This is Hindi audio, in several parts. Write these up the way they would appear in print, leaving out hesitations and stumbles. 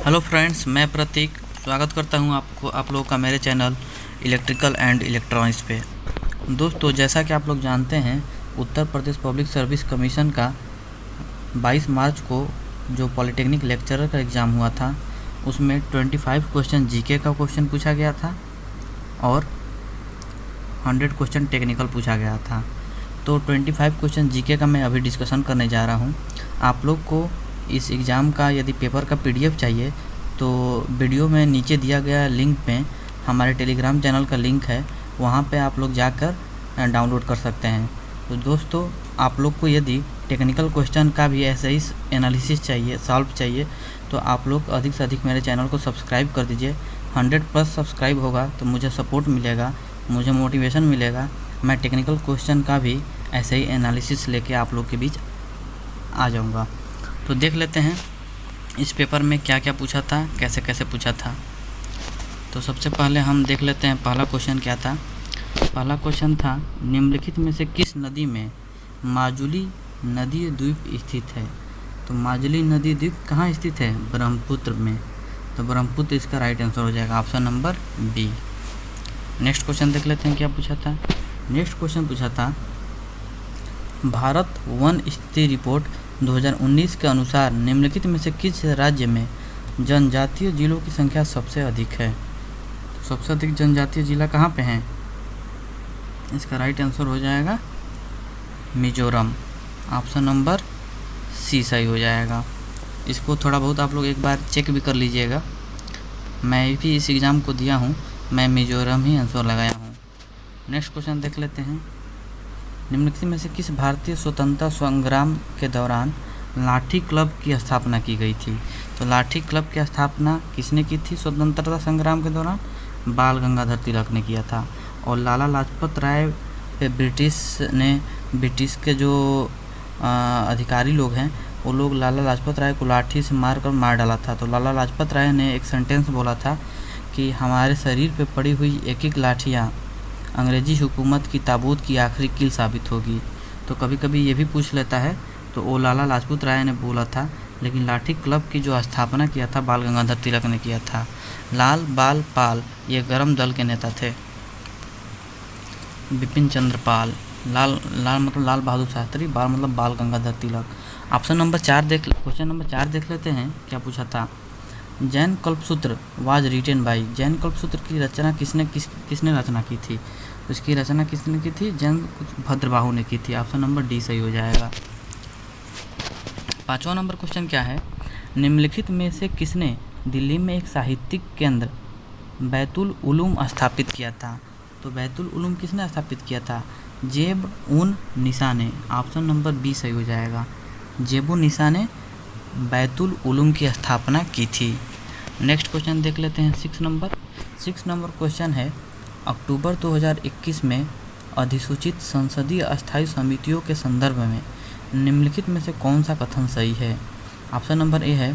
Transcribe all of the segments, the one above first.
हेलो फ्रेंड्स, मैं प्रतीक स्वागत करता हूं आप लोगों का मेरे चैनल इलेक्ट्रिकल एंड इलेक्ट्रॉनिक्स पे। दोस्तों, जैसा कि आप लोग जानते हैं, Uttar Pradesh public service commission का 22 मार्च को जो पॉलिटेक्निक लेक्चरर का एग्ज़ाम हुआ था, उसमें 25 क्वेश्चन जीके का क्वेश्चन पूछा गया था और 100 क्वेश्चन टेक्निकल पूछा गया था। तो 25 क्वेश्चन जीके का मैं अभी डिस्कशन करने जा रहा हूं। आप लोग को इस एग्ज़ाम का यदि पेपर का पीडीएफ चाहिए तो वीडियो में नीचे दिया गया लिंक में हमारे टेलीग्राम चैनल का लिंक है, वहाँ पे आप लोग जाकर डाउनलोड कर सकते हैं। तो दोस्तों, आप लोग को यदि टेक्निकल क्वेश्चन का भी ऐसे ही एनालिसिस चाहिए, सॉल्व चाहिए, तो आप लोग अधिक से अधिक मेरे चैनल को सब्सक्राइब कर दीजिए। 100+ सब्सक्राइब होगा तो मुझे सपोर्ट मिलेगा, मुझे मोटिवेशन मिलेगा। मैं टेक्निकल क्वेश्चन का भी ऐसे ही एनालिसिस लेके आप लोग के बीच आ जाऊँगा। तो देख लेते हैं इस पेपर में क्या क्या पूछा था, कैसे कैसे पूछा था। तो सबसे पहले हम देख लेते हैं पहला क्वेश्चन क्या था। पहला क्वेश्चन था, निम्नलिखित में से किस नदी में माजुली नदी द्वीप स्थित है। तो माजुली नदी द्वीप कहाँ स्थित है? ब्रह्मपुत्र में। तो ब्रह्मपुत्र इसका राइट आंसर हो जाएगा, option number B. Next question देख लेते हैं क्या पूछा था। नेक्स्ट क्वेश्चन पूछा था, भारत वन स्थिति रिपोर्ट 2019 के अनुसार निम्नलिखित में से किस राज्य में जनजातीय जिलों की संख्या सबसे अधिक है। सबसे अधिक जनजातीय जिला कहाँ पे हैं? इसका राइट आंसर हो जाएगा मिजोरम, ऑप्शन नंबर सी सही हो जाएगा। इसको थोड़ा बहुत आप लोग एक बार चेक भी कर लीजिएगा। मैं भी इस एग्ज़ाम को दिया हूँ, मैं मिजोरम ही आंसर लगाया हूँ। नेक्स्ट क्वेश्चन देख लेते हैं, निम्नलिखित में से किस भारतीय स्वतंत्रता संग्राम के दौरान लाठी क्लब की स्थापना की गई थी। तो लाठी क्लब की स्थापना किसने की थी स्वतंत्रता संग्राम के दौरान? बाल गंगाधर तिलक ने किया था। और लाला लाजपत राय पे ब्रिटिश के जो अधिकारी लोग हैं, वो लोग लाला लाजपत राय को लाठी से मार डाला था। तो लाला लाजपत राय ने एक सेंटेंस बोला था कि हमारे शरीर पे पड़ी हुई एक एक लाठियाँ अंग्रेजी हुकूमत की ताबूत की आखिरी कील साबित होगी। तो कभी कभी ये भी पूछ लेता है, तो वो लाला लाजपत राय ने बोला था, लेकिन लाठी क्लब की जो स्थापना किया था बाल गंगाधर तिलक ने किया था। लाल बाल पाल ये गर्म दल के नेता थे। बिपिन चंद्र पाल, लाल मतलब लाल बहादुर शास्त्री, बाल मतलब बाल Gangadhar Tilak. Option number 4 question number 4 देख लेते हैं क्या पूछा था। Jain Kalpasutra was written by, Jain Kalpasutra की रचना किसने रचना की थी। तो इसकी रचना किसने की थी? जैन भद्रबाहु ने की थी, ऑप्शन नंबर डी सही हो जाएगा। 5वां नंबर क्वेश्चन क्या है, निम्नलिखित में से किसने दिल्ली में एक साहित्यिक केंद्र बैतुल उलूम स्थापित किया था। तो बैतुल उलूम किसने स्थापित किया था? जेब उन निसा ने, ऑप्शन नंबर बी सही हो जाएगा। जेबुन निसा ने बैतुल उलूम की स्थापना की थी। नेक्स्ट क्वेश्चन देख लेते हैं 6 नंबर क्वेश्चन है, अक्टूबर 2021 में अधिसूचित संसदीय अस्थायी समितियों के संदर्भ में निम्नलिखित में से कौन सा कथन सही है। ऑप्शन नंबर ए है,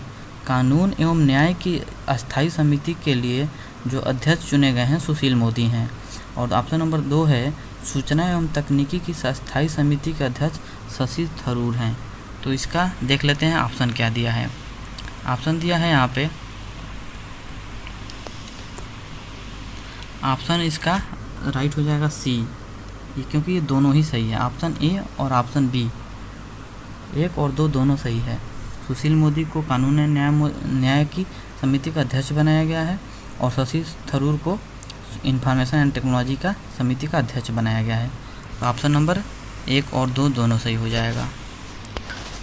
कानून एवं न्याय की अस्थायी समिति के लिए जो अध्यक्ष चुने गए हैं सुशील मोदी हैं। और ऑप्शन नंबर 2 है, सूचना एवं तकनीकी की अस्थायी समिति के अध्यक्ष शशि थरूर हैं। तो इसका देख लेते हैं ऑप्शन क्या दिया है। ऑप्शन दिया है यहाँ पे, ऑप्शन इसका राइट हो जाएगा सी, क्योंकि ये दोनों ही सही है। ऑप्शन ए और ऑप्शन बी, 1 और 2 दोनों सही है। सुशील मोदी को कानून न्याय की समिति का अध्यक्ष बनाया गया है और शशि थरूर को इंफॉर्मेशन एंड टेक्नोलॉजी का समिति का अध्यक्ष बनाया गया है। तो ऑप्शन नंबर 1 और 2 दोनों सही हो जाएगा।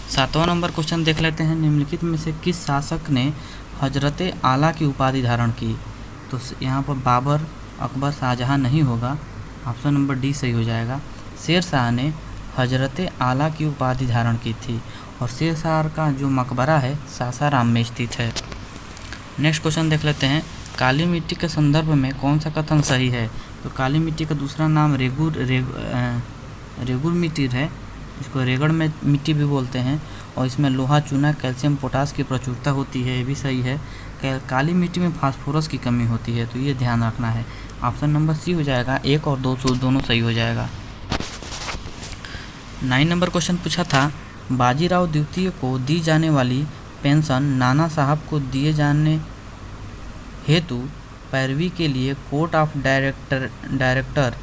7वां नंबर क्वेश्चन देख लेते हैं, निम्नलिखित में से किस शासक ने हजरत आला की उपाधि धारण की। तो यहाँ पर बाबर, अकबर, शाहजहां नहीं होगा, ऑप्शन नंबर डी सही हो जाएगा। शेर शाह ने हजरत आला की उपाधि धारण की थी और शेर शाह का जो मकबरा है सासाराम में स्थित है। नेक्स्ट क्वेश्चन देख लेते हैं, काली मिट्टी के संदर्भ में कौन सा कथन सही है। तो काली मिट्टी का दूसरा नाम रेगुर मिट्टी है, इसको रेगड़ में मिट्टी भी बोलते हैं, और इसमें लोहा, चूना, कैल्शियम, पोटास की प्रचुरता होती है, ये भी सही है। काली मिट्टी में फास्फोरस की कमी होती है, तो ये ध्यान रखना है। ऑप्शन नंबर सी हो जाएगा, 1 और 2 दोनों सही हो जाएगा। 9 नंबर क्वेश्चन पूछा था, बाजीराव द्वितीय को दी जाने वाली पेंशन नाना साहब को दिए जाने हेतु पैरवी के लिए कोर्ट ऑफ डायरेक्टर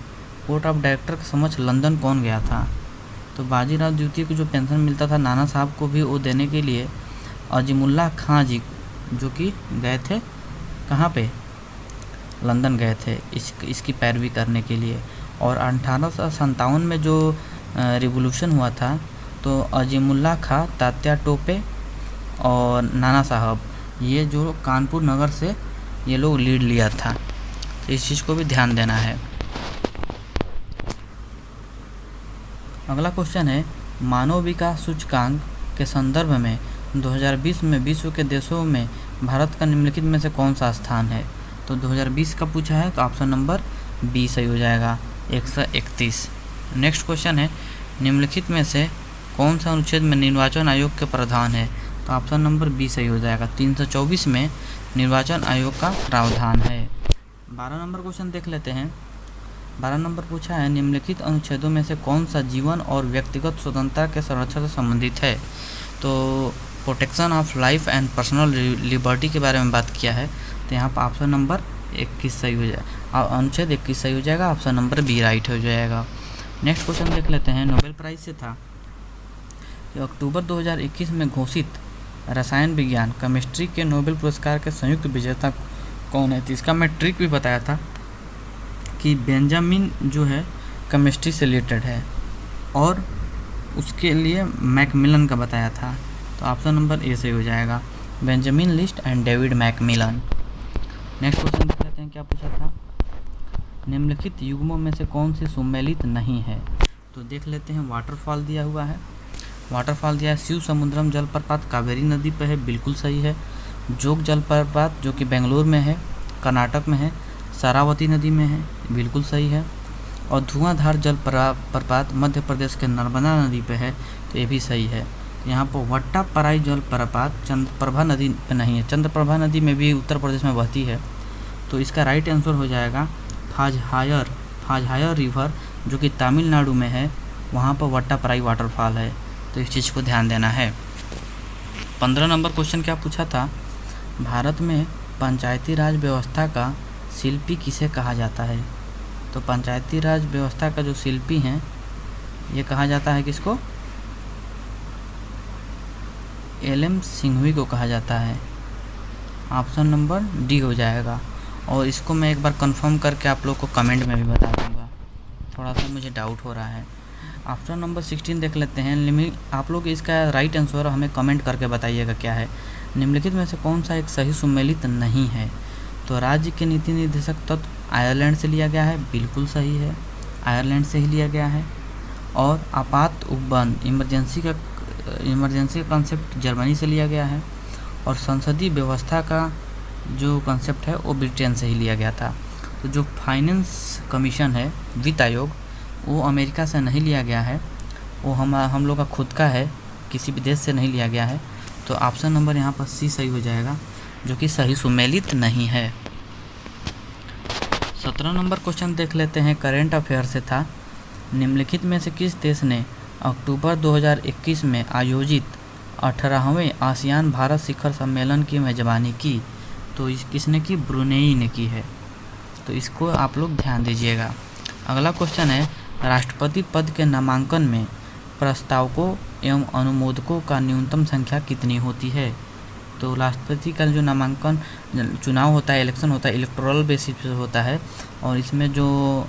के समक्ष लंदन कौन गया था? तो बाजीराव द्वितीय को जो पेंशन मिलता था नाना साहब को भी वो देने के लिए अजीमुल्लाह खां जी जो कि गए थे कहाँ पे? लंदन गए थे इसकी पैरवी करने के लिए। और 1857 में जो रिवॉल्यूशन हुआ था तो अजीमुल्लाह खां, तात्या टोपे और नाना साहब ये जो कानपुर नगर से ये लोग लीड लिया था, तो इस चीज़ को भी ध्यान देना है। अगला क्वेश्चन है मानव विकास सूचकांक के संदर्भ में 2020 में विश्व के देशों में भारत का निम्नलिखित में से कौन सा स्थान है? तो 2020 का पूछा है तो ऑप्शन नंबर बी सही हो जाएगा, 131। नेक्स्ट क्वेश्चन है निम्नलिखित में से कौन सा अनुच्छेद में निर्वाचन आयोग के प्रावधान है? तो ऑप्शन नंबर बी सही हो जाएगा, 324 में निर्वाचन आयोग का प्रावधान है। 12 नंबर क्वेश्चन देख लेते हैं। 12 नंबर पूछा है निम्नलिखित अनुच्छेदों में से कौन सा जीवन और व्यक्तिगत स्वतंत्रता के संरक्षण से संबंधित है? तो protection of life and personal liberty के बारे में बात किया है, तो यहाँ पर ऑप्शन नंबर 21 सही हो जाएगा, अनुच्छेद 21 सही हो जाएगा, ऑप्शन नंबर बी राइट हो जाएगा। नेक्स्ट क्वेश्चन देख लेते हैं। नोबेल प्राइज से था कि अक्टूबर 2021 में घोषित रसायन विज्ञान केमिस्ट्री के नोबेल पुरस्कार के संयुक्त विजेता कौन है? तो इसका मैं ट्रिक भी बताया था कि बेंजामिन जो है केमिस्ट्री से रिलेटेड है और उसके लिए मैकमिलन का बताया था, तो ऑप्शन नंबर ए सही हो जाएगा, Benjamin list and David Macmillan. Next question देख लेते हैं क्या पूछा था। निम्नलिखित युग्मों में से कौन सी सुमेलित नहीं है? तो देख लेते हैं। वाटरफॉल दिया हुआ है, वाटरफॉल दिया है शिव समुद्रम जलप्रपात कावेरी नदी पर है, बिल्कुल सही है। जोग जलप्रपात जो कि बेंगलोर में है, कर्नाटक में है, शरावती नदी में है, बिल्कुल सही है। और धुआंधार जलप्रपात मध्य प्रदेश के नर्मदा नदी पे है, तो ये भी सही है। यहाँ पर वट्टापराई जलप्रपात चंद्रप्रभा नदी पे नहीं है, चंद्रप्रभा नदी में भी उत्तर प्रदेश में बहती है, तो इसका राइट आंसर हो जाएगा फाजहायर रिवर जो कि तमिलनाडु में है, वहाँ पर वट्टापराई वाटरफॉल है, तो इस चीज़ को ध्यान देना है। 15 नंबर क्वेश्चन क्या पूछा था। भारत में पंचायती राज व्यवस्था का शिल्पी किसे कहा जाता है? तो पंचायती राज व्यवस्था का जो शिल्पी हैं ये कहा जाता है किसको? एल.एम. सिंघवी को कहा जाता है, ऑप्शन नंबर डी हो जाएगा। और इसको मैं एक बार कंफर्म करके आप लोग को कमेंट में भी बता दूंगा, थोड़ा सा मुझे डाउट हो रहा है। ऑप्शन नंबर 16 देख लेते हैं। आप लोग इसका राइट आंसर हमें कमेंट करके बताइएगा क्या है। निम्नलिखित में से कौन सा एक सही सुमेलित नहीं है? तो राज्य के नीति निर्देशक तत्व आयरलैंड से लिया गया है, बिल्कुल सही है, आयरलैंड से ही लिया गया है। और आपात उपबंध इमरजेंसी का कॉन्सेप्ट जर्मनी से लिया गया है। और संसदीय व्यवस्था का जो कॉन्सेप्ट है वो ब्रिटेन से ही लिया गया था। तो जो फाइनेंस कमीशन है, वित्त आयोग, वो अमेरिका से नहीं लिया गया है, वो हम लोग का खुद का है, किसी भी देश से नहीं लिया गया है। तो ऑप्शन नंबर यहाँ पर सी सही हो जाएगा, जो कि सही सुमेलित नहीं है। 17 नंबर क्वेश्चन देख लेते हैं, करेंट अफेयर से था। निम्नलिखित में से किस देश ने अक्टूबर 2021 में आयोजित 18वें आसियान भारत शिखर सम्मेलन की मेजबानी की? तो किसने की? ब्रुनेई ने की है, तो इसको आप लोग ध्यान दीजिएगा। अगला क्वेश्चन है, राष्ट्रपति पद के नामांकन में प्रस्तावकों एवं अनुमोदकों का न्यूनतम संख्या कितनी होती है? तो राष्ट्रपति का जो नामांकन चुनाव होता है, इलेक्शन होता है, इलेक्टोरल बेसिस पे होता है, और इसमें जो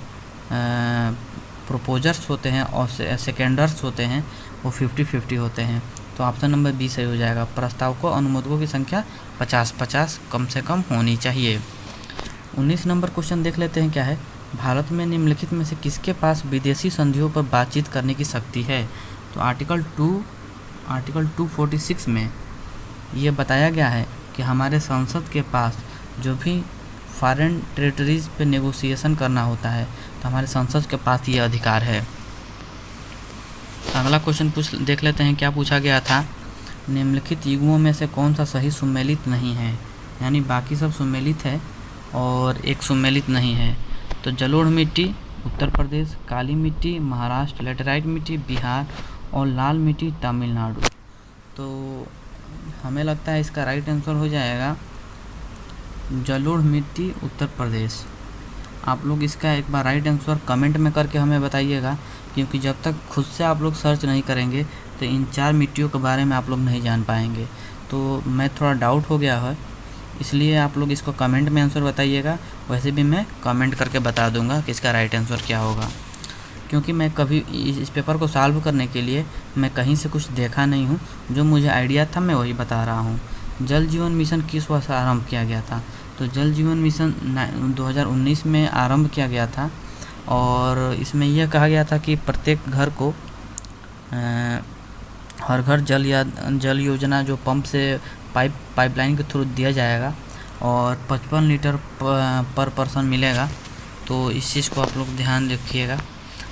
प्रोपोजर्स होते हैं और सेकेंडर्स होते हैं वो 50-50 होते हैं। तो ऑप्शन नंबर बी सही हो जाएगा, प्रस्तावकों अनुमोदकों की संख्या 50-50 कम से कम होनी चाहिए। 19 नंबर क्वेश्चन देख लेते हैं क्या है। भारत में निम्नलिखित में से किसके पास विदेशी संधियों पर बातचीत करने की शक्ति है? तो आर्टिकल 246 में ये बताया गया है कि हमारे संसद के पास जो भी फॉरेन टेरिटरीज़ पे नेगोशिएशन करना होता है तो हमारे संसद के पास ये अधिकार है। अगला क्वेश्चन देख लेते हैं क्या पूछा गया था। निम्नलिखित युग्मों में से कौन सा सही सुमेलित नहीं है? यानी बाकी सब सुमेलित है और एक सुमेलित नहीं है। तो जलोढ़ मिट्टी उत्तर प्रदेश, काली मिट्टी महाराष्ट्र, लेटेराइट मिट्टी बिहार और लाल मिट्टी तमिलनाडु। तो हमें लगता है इसका राइट आंसर हो जाएगा जलोढ़ मिट्टी, उत्तर प्रदेश। आप लोग इसका एक बार राइट आंसर कमेंट में करके हमें बताइएगा, क्योंकि जब तक खुद से आप लोग सर्च नहीं करेंगे तो इन 4 मिट्टियों के बारे में आप लोग नहीं जान पाएंगे। तो मैं थोड़ा डाउट हो गया है, इसलिए आप लोग इसको कमेंट में आंसर बताइएगा। वैसे भी मैं कमेंट करके बता दूंगा कि इसका राइट आंसर क्या होगा, क्योंकि मैं कभी इस पेपर को सॉल्व करने के लिए मैं कहीं से कुछ देखा नहीं हूँ। जो मुझे आइडिया था मैं वही बता रहा हूँ। जल जीवन मिशन किस वर्ष आरंभ किया गया था? तो जल जीवन मिशन 2019 में आरंभ किया गया था, और इसमें यह कहा गया था कि प्रत्येक घर को हर घर जल योजना जो पंप से पाइपलाइन के थ्रू दिया जाएगा, और 55 लीटर पर पर्सन मिलेगा। तो इस चीज़ को आप लोग ध्यान रखिएगा।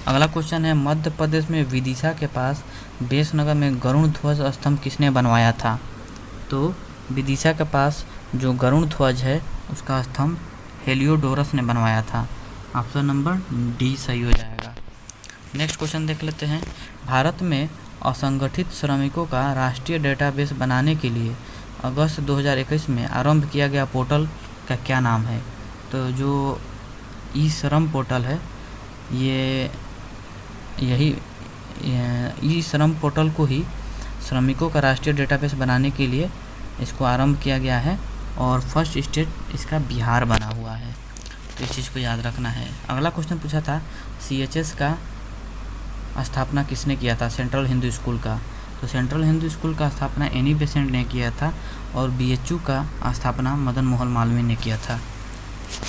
अगला क्वेश्चन है, मध्य प्रदेश में विदिशा के पास बेसनगर में गरुड़ ध्वज स्तंभ किसने बनवाया था? तो विदिशा के पास जो गरुड़ ध्वज है उसका स्तंभ हेलियोडोरस ने बनवाया था। ऑप्शन नंबर डी सही हो जाएगा। नेक्स्ट क्वेश्चन देख लेते हैं। भारत में असंगठित श्रमिकों का राष्ट्रीय डेटाबेस बनाने के लिए अगस्त 2021 में आरंभ किया गया पोर्टल का क्या नाम है? तो जो ई श्रम पोर्टल है, ई श्रम पोर्टल को ही श्रमिकों का राष्ट्रीय डेटाबेस बनाने के लिए इसको आरंभ किया गया है, और फर्स्ट स्टेट इसका बिहार बना हुआ है। तो इस चीज़ को याद रखना है। अगला क्वेश्चन पूछा था, CHS का स्थापना किसने किया था? सेंट्रल हिंदू स्कूल का। तो सेंट्रल हिंदू स्कूल का स्थापना एनी बेसेंट ने किया था, और BHU का स्थापना मदन मोहन मालवीय ने किया था।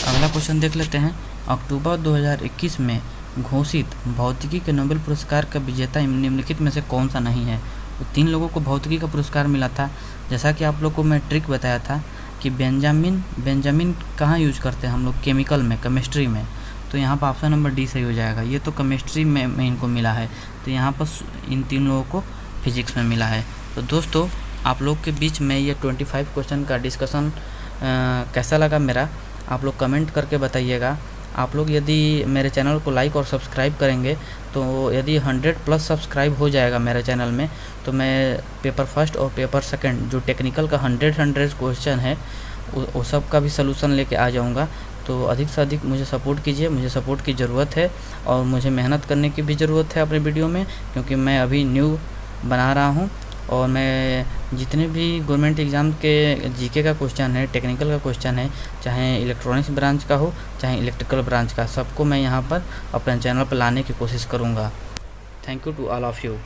अगला क्वेश्चन देख लेते हैं। अक्टूबर 2021 में घोषित भौतिकी के नोबेल पुरस्कार का विजेता निम्नलिखित में से कौन सा नहीं है? तो 3 लोगों को भौतिकी का पुरस्कार मिला था। जैसा कि आप लोग को मैं ट्रिक बताया था कि बेंजामिन कहाँ यूज करते हैं हम लोग? केमिकल में, केमिस्ट्री में। तो यहाँ पर ऑप्शन नंबर डी सही हो जाएगा। ये तो केमिस्ट्री में इनको मिला है, तो यहाँ पर इन 3 लोगों को फिजिक्स में मिला है। तो दोस्तों, आप लोग के बीच में ये 25 क्वेश्चन का डिस्कशन कैसा लगा मेरा, आप लोग कमेंट करके बताइएगा। आप लोग यदि मेरे चैनल को लाइक और सब्सक्राइब करेंगे, तो यदि 100+ सब्सक्राइब हो जाएगा मेरे चैनल में, तो मैं पेपर फर्स्ट और पेपर सेकंड जो टेक्निकल का 100 क्वेश्चन है वो सब का भी सलूशन लेके आ जाऊंगा। तो अधिक से अधिक मुझे सपोर्ट कीजिए, मुझे सपोर्ट की ज़रूरत है, और मुझे मेहनत करने की भी ज़रूरत है अपने वीडियो में, क्योंकि मैं अभी न्यू बना रहा हूँ। और मैं जितने भी गवर्नमेंट एग्ज़ाम के जीके का क्वेश्चन है, टेक्निकल का क्वेश्चन है, चाहे इलेक्ट्रॉनिक्स ब्रांच का हो चाहे इलेक्ट्रिकल ब्रांच का, सबको मैं यहाँ पर अपने चैनल पर लाने की कोशिश करूँगा। Thank you to all of you.